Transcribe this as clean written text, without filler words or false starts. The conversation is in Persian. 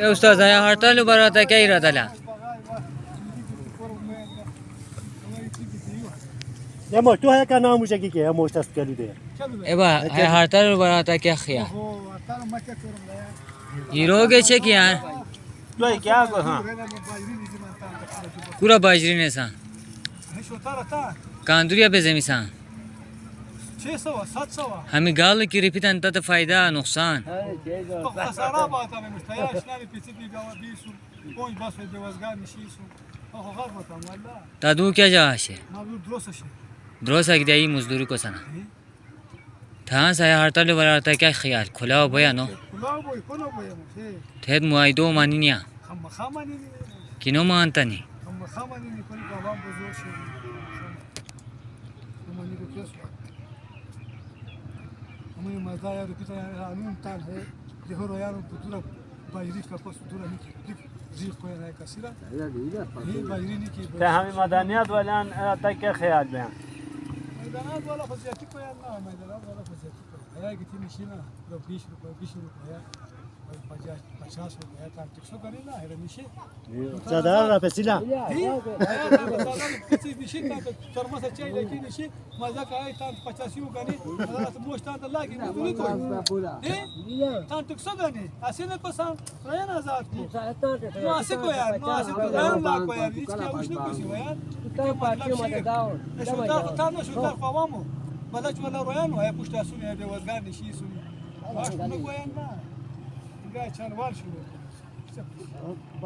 استاد های هرتالو براتا کی را دلا یا ما تو های که ناموشه کی که موش دست کلیده ابا های هرتالو براتا کی خیا ایروگه چه کیان تو کیا کو ها کورا باجری نسان کاندوریا بزمیسان 600 700 همی گال کی ریپیتن تا فایده نقصان خساره باتا مستیا شنالی پیچی بیگا بیسو پونج باس به دوازگاه نشیسو آخه غلط باتا والله تا دو کیا جاشه مابو درست درست اگه ای مزدوری کو سنا تا های هرتالو براتا کی خیال کلا بیا نو کلا بوی کلا بوی تهد موایدو مانینیا خمانی کینو مانتنی خمانی کلی بابام بزرگ شد خمانی کو کیس همه مزایا رو پیتا همون تان ہے دیکھو رویانو پتورا باجری کا پاس پتورا نیکی زیر کوی نه کسیرا این باجری نیکی ته همین مدنیات ولان تا که خیال بیان میدانات والا فزیاتی کوی نه میدانات والا فزیاتی کوی اگه تی میشینا رو 20 روپیه 50 روپیه تا تکسو کنی نه هر میشه زده را پسیلا کسی میشه تا ترمس چای لکی میشه مزه کای تا 50 یو کنی حالا موش تا لاگی میدونی کوی تا تکسو کنی اصلا کوسان رایان آزاد کی نو اسی کو یار نو اسی کو رایان لا کو یار هیچ کیا وش نکوسی یار Então partiu uma legal. شوتار تا نو شوتار قوامو بدل ولا رویان های پشت اسونی به وزگار نشی سونی باش نکویان نه دیگه چند وال شروع